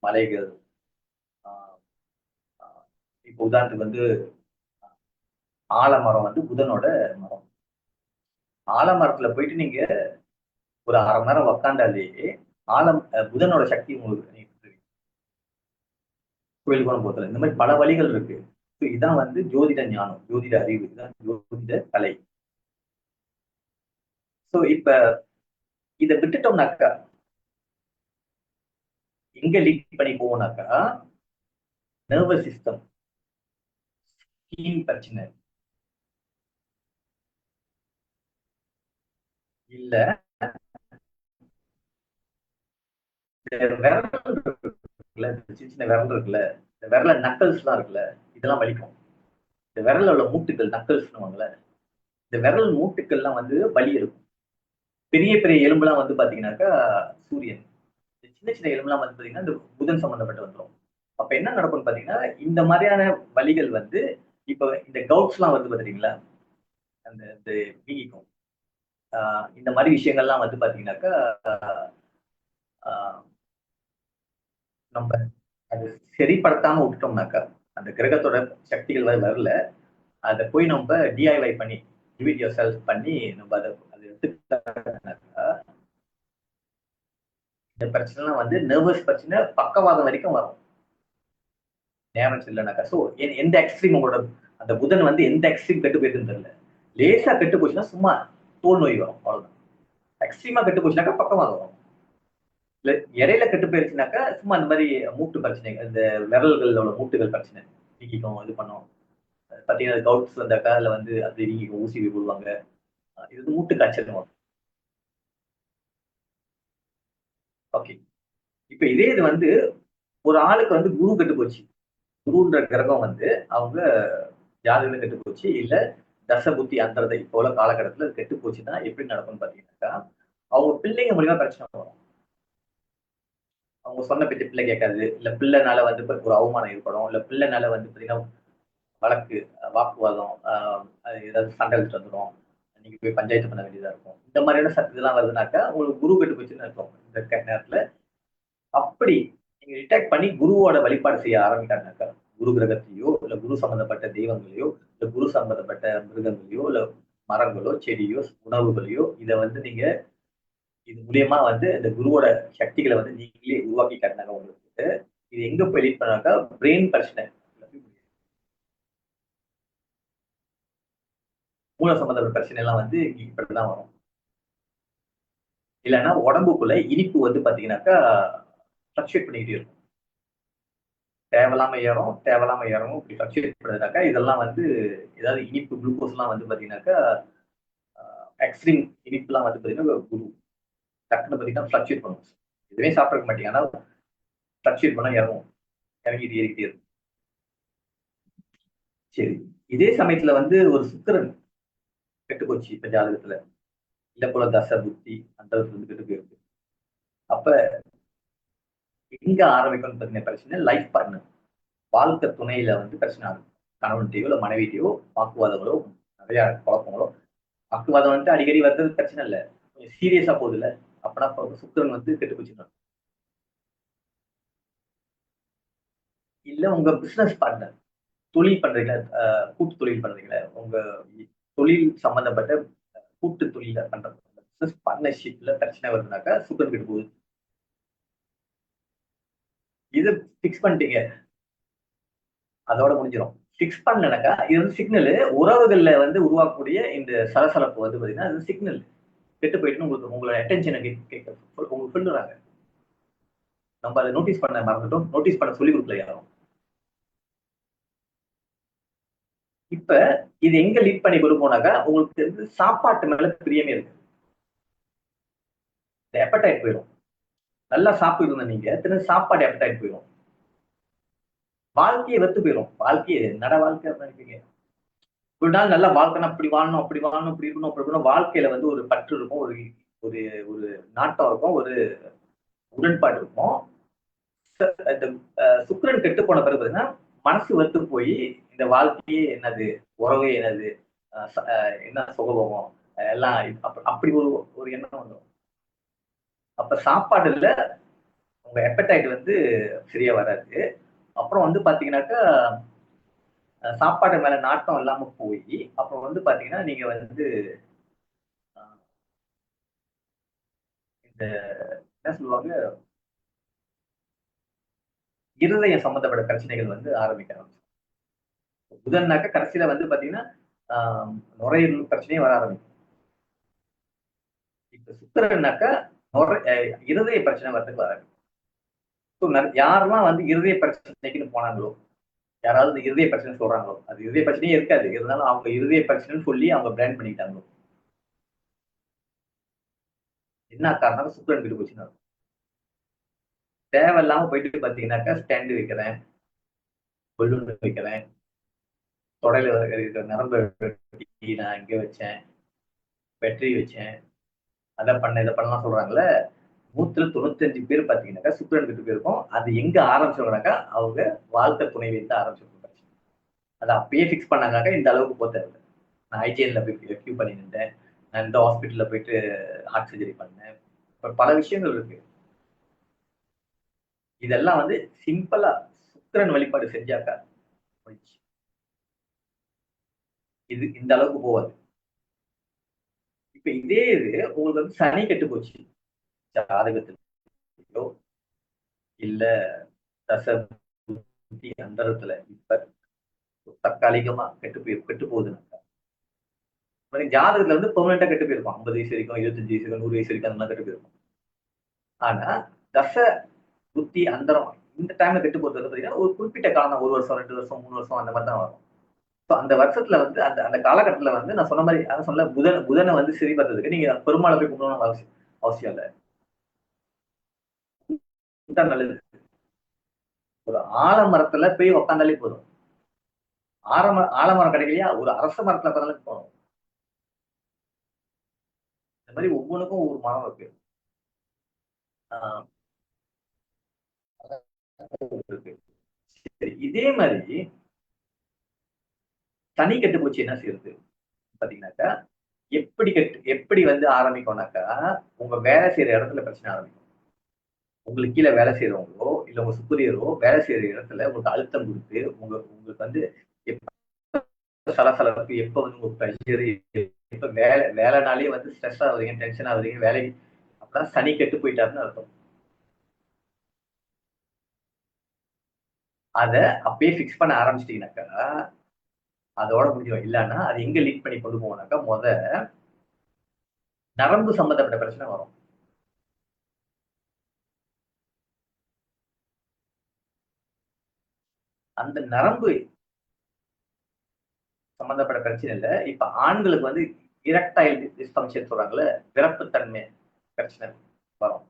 மலைகள். ஆஹ் ஆஹ் இப்போ உதாரணத்துக்கு வந்து ஆலமரம் வந்து புதனோட மரம். ஆலமரத்துல போயிட்டு நீங்க ஒரு அரை மணி நேரம் உக்காந்தாலே புதனோட சக்தி உங்களுக்கு நீங்க புரியும். கோயில் கூட போகல இந்த மாதிரி பல வழிகள் இருக்கு. So இதான் வந்து ஜோதிட ஞானம், ஜோதிட அறிவு, இதுதான் ஜோதிட கலை. சோ இப்ப இதை விட்டுட்டோம்னாக்கா எங்க லீட் பண்ணி போவோம்னாக்கா, நர்வஸ் சிஸ்டம், ஸ்கின் பிரச்சனை, இல்ல இந்த விரல் இருக்குல்ல, இந்த சின்ன சின்ன விரல் இருக்குல்ல, இந்த விரல நக்கல்ஸ் எல்லாம் இருக்குல்ல, இதெல்லாம் வலிக்கும். இந்த விரல்ல உள்ள மூட்டுகள் நக்கல்ஸ்னுவாங்கல்ல, இந்த விரல் மூட்டுக்கள்லாம் வந்து வலி இருக்கும். பெரிய பெரிய எலும்புலாம் வந்து பாத்தீங்கன்னாக்கா சூரியன். இந்த சின்ன சின்ன எலும்புலாம் வந்து பாத்தீங்கன்னா இந்த புதன் சம்பந்தப்பட்டு வந்துரும். அப்ப என்ன நடக்கும்னு பாத்தீங்கன்னா, இந்த மாதிரியான வலிகள் வந்து இப்ப இந்த கவுட்ஸ் எல்லாம் வந்து பாத்தீங்களா, அந்த இந்த வீங்கிக்கும். இந்த மாதிரி விஷயங்கள்லாம் வந்து பாத்தீங்கன்னாக்கா, ஆஹ் நம்ம அது சரிப்படுத்தாம விட்டுட்டோம்னாக்கா, அந்த கிரகத்தோட சக்திகள் வரல, அதை போய் நம்ம டிஐவை பண்ணி, டிவிட் யோர் செல்ஃப் பண்ணி நம்ம அதை எடுத்துக்கிட்டாக்கா, இந்த பிரச்சனைலாம் வந்து நர்வஸ் பிரச்சனை பக்கவாதம் வரைக்கும் வரும். நேரம் இல்லைனாக்கா. ஸோ எந்த எக்ஸ்ட்ரீம் உங்களோட அந்த புதன் வந்து எந்த எக்ஸ்ட்ரீம் கெட்டு போயிருக்குன்னு தெரியல. லேசா கெட்டு போச்சுன்னா சும்மா தோல் நோய் வரும், அவ்வளவுதான். எக்ஸ்ட்ரீமா கெட்டு போச்சுனாக்கா பக்கவாதம் வரும். இல்ல இடையில கெட்டு போயிருச்சுனாக்கா சும்மா அந்த மாதிரி மூட்டு பிரச்சனை, இந்த விரல்களோட மூட்டுகள் பிரச்சனை வீக்கிக்கும், இது பண்ணும். பாத்தீங்கன்னா கவுட்ஸ் வந்தாக்கா அதுல வந்து அது வீங்கிக்கும், ஊசி போடுவாங்க. இது வந்து மூட்டு காய்ச்சல் வரும். ஓகே. இப்ப இதே இது வந்து ஒரு ஆளுக்கு வந்து குரு கெட்டு போச்சு. குருன்ற கிரகம் வந்து அவங்க ஜாதகத்துல கெட்டு போச்சு, இல்ல தச புத்தி அந்தரதை இப்போ உள்ள காலகட்டத்துல கெட்டு போச்சுன்னா எப்படி நடக்கும்னு பாத்தீங்கன்னாக்கா, அவங்க பிள்ளைங்க மூலியமா பிரச்சனை வரும். அவங்க சொன்ன பேச்சு பிள்ளை கேட்காது, இல்ல பிள்ளைனால வந்து ஒரு அவமானம் ஏற்படும், இல்ல பிள்ளைனால வந்து பாத்தீங்கன்னா வழக்கு, வாக்குவாதம், ஏதாவது சண்டை எடுத்துட்டு வந்துடும். நீங்க போய் பஞ்சாயத்து பண்ண வேண்டியதா இருக்கும். இந்த மாதிரியான இதெல்லாம் வருதுனாக்கா உங்களுக்கு குரு கெட்டு போச்சுன்னு அர்த்தம் இந்த நேரத்துல. அப்படி நீங்க டிடெக்ட் பண்ணி குருவோட வழிபாடு செய்ய ஆரம்பிட்டாங்கனாக்கா, குரு கிரகத்தையோ இல்ல குரு சம்பந்தப்பட்ட தெய்வங்களையோ இல்ல குரு சம்பந்தப்பட்ட மிருகங்களையோ இல்ல மரங்களோ செடியோ உணவுகளையோ இதை வந்து நீங்க இது மூலியமா வந்து இந்த குருவோட சக்திகளை வந்து நீங்களே உருவாக்கி காட்டினாங்க உங்களுக்கு. இது எங்க போய் லீட் பண்ணாக்கா, பிரெயின் பிரச்சனை, மூல சம்பந்தப்பட்ட பிரச்சனை எல்லாம் வந்து இப்படிதான் வரும். இல்லைன்னா உடம்புக்குள்ள இனிப்பு வந்து பாத்தீங்கன்னாக்கா ஃபிளக்சுவேட் பண்ணிக்கிட்டே இருக்கும். தேவையில்லாம ஏறும், தேவையில்லாம இறங்கும். இப்படி ஃபிளக்சுவேட் பண்ணுறதுனாக்கா இதெல்லாம் வந்து ஏதாவது இனிப்பு குளுக்கோஸ் எல்லாம் வந்து பாத்தீங்கன்னாக்கா எக்ஸ்ட்ரீம் இனிப்புலாம் வந்து பாத்தீங்கன்னா குரு டக்குன்னு பாத்தீங்கன்னா ஃபிளக்சுவேட் பண்ணும். எதுவுமே சாப்பிட மாட்டீங்க, ஆனா ஃபிளக்சுவேட் பண்ணா இறங்கும், இறங்கிட்டு ஏறிக்கிட்டே இருக்கும். சரி. இதே சமயத்துல வந்து ஒரு சுக்கிரன் கெட்டு போச்சு இப்ப ஜாதகத்துல, இல்ல போல தசை புத்தி அந்த வந்து கெட்டு போயிருக்கு. அப்ப எங்க ஆரம்பிக்கும்னு பாத்தீங்கன்னா பிரச்சனை லைஃப் பார்ட்னர், வாழ்க்கை துணையில வந்து பிரச்சனை ஆகும். கணவன்கிட்டயோ இல்ல மனைவிட்டையோ வாக்குவாதங்களோ, நிறைய குழப்பங்களோ. வாக்குவாதம் வந்து அடிக்கடி வர்றது பிரச்சனை இல்ல, கொஞ்சம் சீரியஸா போகுது இல்ல, அப்பனா சுக்கிரன் வந்து கெட்டு போச்சுன்னு. இல்ல உங்க பிசினஸ் பார்ட்னர், தொழில் பண்றீங்களா, கூட்டு தொழில் பண்றீங்களா, உங்க தொழில் சம்பந்தப்பட்ட கூட்டு தொழில பண்றது, பிசினஸ் பார்ட்னர்ஷிப்ல பிரச்சனை வருதுனாக்கா சுக்கிரன் கெட்டு போகுது. இது பிக்ஸ் பண்ணிட்டீங்க, அதோட முடிஞ்சிடும். பிக்ஸ் பண்ணலனாக்கா இது வந்து சிக்னல், உறவுகள்ல வந்து உருவாக்கக்கூடிய இந்த சலசலப்பு வந்து பாத்தீங்கன்னா அது சிக்னல். கெட்டு போயிட்டு உங்களுக்கு உங்களோட அட்டென்ஷனை கேட்க உங்களுக்கு சொல்லுறாங்க. நம்ம அதை நோட்டீஸ் பண்ண மறந்துட்டோம், நோட்டீஸ் பண்ண சொல்லி கொடுக்கல யாரும். இப்ப இது எங்க லீட் பண்ணி கொடுப்போம்னாக்கா, உங்களுக்கு வந்து சாப்பாட்டு மேல பிரியமே இருக்கு, இந்த ஹெப்படைட் போயிடும். நல்லா சாப்பிட்டு இருந்த நீங்க திரும்ப சாப்பாடு ஹெப்படைட் போயிடும், வாழ்க்கையை வெத்து போயிடும். வாழ்க்கையை நட வாழ்க்கை நினைப்பீங்க. ஒரு நாள் நல்லா வாழ்க்கைனா அப்படி வாழணும், அப்படி வாழணும், இப்படி இருக்கணும், அப்படி இருக்கணும். வாழ்க்கையில வந்து ஒரு பற்று இருக்கும், ஒரு ஒரு ஒரு நாட்டம் இருக்கும், ஒரு உடன்பாடு இருக்கும். இந்த சுக்கிரன் கெட்டு போன பிறகு பாத்தீங்கன்னா மனசு வெறுத்து போய் இந்த வாழ்க்கையே என்னது, உறவே என்னது, என்ன சுகபோகம், எல்லாம் அப்படி ஒரு ஒரு எண்ணம் வந்துடும். அப்ப சாப்பாடுல உங்க ஹெப்படைட் வந்து சரியா வராது. அப்புறம் வந்து பாத்தீங்கன்னாக்கா சாப்பாடு மேல நாட்டம் இல்லாம போய் அப்புறம் வந்து பாத்தீங்கன்னா நீங்க வந்து அஹ், இந்த என்ன சொல்லுவாங்க, இருதயம் சம்பந்தப்பட்ட பிரச்சனைகள் வந்து ஆரம்பிக்க ஆரம்பிச்சு. புதன்னாக்க கடைசியில வந்து பாத்தீங்கன்னா ஆஹ், நுரையீரல் பிரச்சனையும் வர ஆரம்பிக்கும். இப்ப சுக்கிரன்னாக்கா இருதய பிரச்சனை வரதுக்கு வராது. யாரெல்லாம் வந்து இருதய பிரச்சனைக்குன்னு போனாங்களோ, யாராவது இந்த இருதய பிரச்சனை சொல்றாங்களோ, அது இருதய பிரச்சனையே இருக்காது. இருந்தாலும் அவங்க இருதய பிரச்சனைன்னு சொல்லி அவங்க பிராண்ட் பண்ணிக்கிட்டாங்களோ, என்ன காரணம்? சுக்கிரன் கெட்டு போச்சுன்னா தேவையில்லாம போயிட்டு பாத்தீங்கன்னாக்கா ஸ்டாண்டு வைக்கிறேன், பலூன் வைக்கிறேன், தொடையில இருக்கிற நரம்பு வெட்டி நான் இங்க வச்சேன், வெற்றி வச்சேன், அதை பண்ண இதை பண்ணலாம் சொல்றாங்கல்ல. 195 பேர் பாத்தீங்கன்னாக்கா சுக்கிரன் கெட்டு போயிருக்கும். அது எங்க ஆரம்பிச்சவங்கனாக்கா அவங்க வாழ்க்கை துணைவி தான் ஆரம்பிச்சிருக்கும். அதை அப்பயே ஃபிக்ஸ் பண்ணாங்கனாக்கா இந்த அளவுக்கு போக தேவையில்ல. நான் ஐஜிஎன்ல போய் கியூ பண்ணி நின்றேன். நான் இந்த ஹாஸ்பிட்டல்ல போயிட்டு ஹார்ட் சர்ஜரி பண்ணேன். இப்ப பல விஷயங்கள் இருக்கு. இதெல்லாம் வந்து சிம்பிளா சுக்கிரன் வழிபாடு செஞ்சாக்கா முடிஞ்சுச்சு. இது இந்த அளவுக்கு போவாது. இப்ப இதே இது உங்களுக்கு வந்து சனி கெட்டு போச்சு ஜாதகத்திலயோ இல்ல தசை புத்தி அந்தரத்துல இப்ப தற்காலிகமா கெட்டு போகுதுனாக்கா ஜாதகத்துல வந்து பெர்மனண்டா கெட்டு போயிருக்கும். 50 வயசு வரைக்கும், 25 வயசு வரைக்கும், 100 வயசு வரைக்கும் அந்த மாதிரி கெட்டு போயிருக்கும். ஆனா தசை புத்தி அந்தரம் இந்த டைம்ல கெட்டு போறது பாத்தீங்கன்னா ஒரு குறிப்பிட்ட காலம் தான். 1 வருஷம், 2 வருஷம், 3 வருஷம் அந்த மாதிரி தான் வரும். அந்த வருஷத்துல வந்து அந்த அந்த காலகட்டத்துல வந்து நான் சொன்ன மாதிரி அதான் சொன்ன புதனை வந்து சரி பண்றதுக்கு நீங்க பெருமாளை போய் கும்பிடணும் அவசியம் இல்லை. நல்லது. ஒரு ஆலமரத்துல போய் உக்காந்தாலே போதும். ஆலமரம் கிடைக்கலையா ஒரு அரச மரத்துல உட்காந்தாலே போதும். இந்த மாதிரி ஒவ்வொன்றுக்கும் ஒவ்வொரு மரம் இருக்கு. ஆஹ் இருக்கு. சரி, இதே மாதிரி தனி கெட்டு போச்சு என்ன செய்யறது பாத்தீங்கன்னாக்கா எப்படி வந்து ஆரம்பிக்கும்னாக்கா உங்க வேலை செய்யற இடத்துல பிரச்சனை ஆரம்பிக்கும். உங்களுக்கு கீழே வேலை செய்யறவங்களோ இல்ல உங்க சுப்பீரியரோ வேலை செய்யற இடத்துல உங்களுக்கு அழுத்தம் கொடுத்து உங்களுக்கு வந்து எப்ப சலசலப்பு, எப்ப வந்து உங்க ப்ரெஷர், எப்ப வேலைனாலே வந்து ஸ்ட்ரெஸ் ஆகுறீங்க, டென்ஷன் ஆகுறீங்க, வேலை அப்பதான் சனி கெட்டு போயிட்டாருன்னு அர்த்தம். அத அப்பயே ஃபிக்ஸ் பண்ண ஆரம்பிச்சிட்டீங்கன்னாக்கா அதோட முடியும். இல்லன்னா அது எங்க லீட் பண்ணி கொண்டு போவோம்னாக்கா நரம்பு சம்பந்தப்பட்ட பிரச்சனை வரும். அந்த நரம்பு சம்பந்தப்பட்ட பிரச்சனை இல்ல. இப்ப ஆண்களுக்கு வந்து இரக்டைல் டிஸ்பங்க்ஷன் சொல்றாங்கல்ல, விரப்புத்தன்மை பிரச்சனை வரும்.